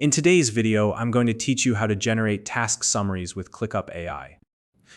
In today's video, I'm going to teach you how to generate task summaries with ClickUp AI.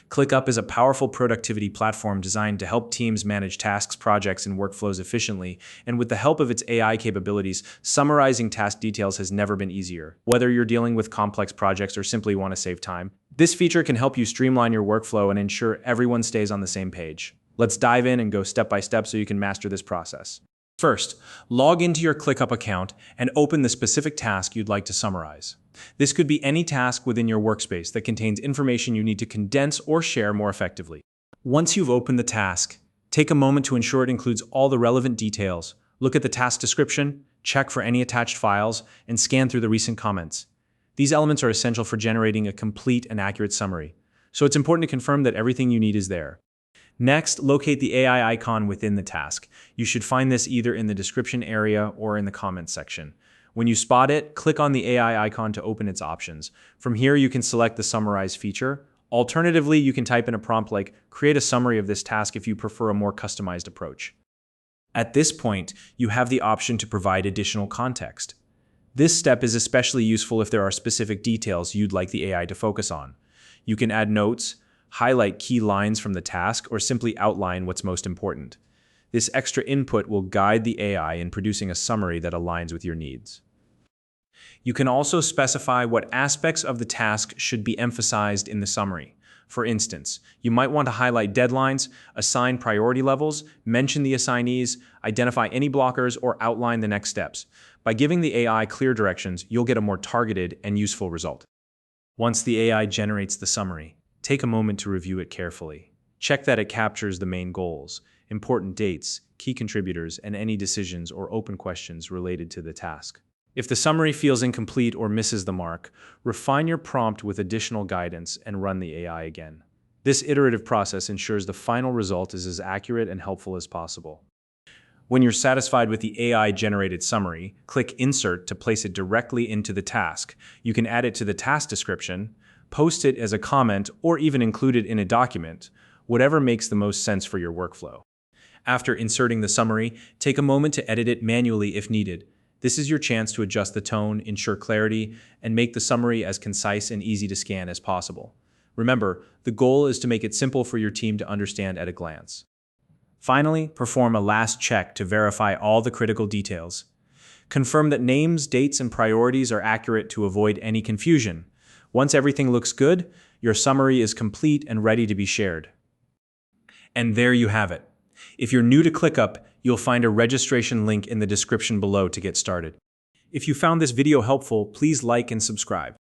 ClickUp is a powerful productivity platform designed to help teams manage tasks, projects, and workflows efficiently, and with the help of its AI capabilities, summarizing task details has never been easier. Whether you're dealing with complex projects or simply want to save time, this feature can help you streamline your workflow and ensure everyone stays on the same page. Let's dive in and go step by step so you can master this process. First, log into your ClickUp account and open the specific task you'd like to summarize. This could be any task within your workspace that contains information you need to condense or share more effectively. Once you've opened the task, take a moment to ensure it includes all the relevant details. Look at the task description, check for any attached files, and scan through the recent comments. These elements are essential for generating a complete and accurate summary, so it's important to confirm that everything you need is there. Next, locate the AI icon within the task. You should find this either in the description area or in the comments section. When you spot it, click on the AI icon to open its options. From here, you can select the Summarize feature. Alternatively, you can type in a prompt like, "Create a summary of this task" if you prefer a more customized approach. At this point, you have the option to provide additional context. This step is especially useful if there are specific details you'd like the AI to focus on. You can add notes, highlight key lines from the task, or simply outline what's most important. This extra input will guide the AI in producing a summary that aligns with your needs. You can also specify what aspects of the task should be emphasized in the summary. For instance, you might want to highlight deadlines, assign priority levels, mention the assignees, identify any blockers, or outline the next steps. By giving the AI clear directions, you'll get a more targeted and useful result. Once the AI generates the summary, take a moment to review it carefully. Check that it captures the main goals, important dates, key contributors, and any decisions or open questions related to the task. If the summary feels incomplete or misses the mark, refine your prompt with additional guidance and run the AI again. This iterative process ensures the final result is as accurate and helpful as possible. When you're satisfied with the AI-generated summary, click Insert to place it directly into the task. You can add it to the task description, post it as a comment, or even include it in a document, whatever makes the most sense for your workflow. After inserting the summary, take a moment to edit it manually if needed. This is your chance to adjust the tone, ensure clarity, and make the summary as concise and easy to scan as possible. Remember, the goal is to make it simple for your team to understand at a glance. Finally, perform a last check to verify all the critical details. Confirm that names, dates, and priorities are accurate to avoid any confusion. Once everything looks good, your summary is complete and ready to be shared. And there you have it. If you're new to ClickUp, you'll find a registration link in the description below to get started. If you found this video helpful, please like and subscribe.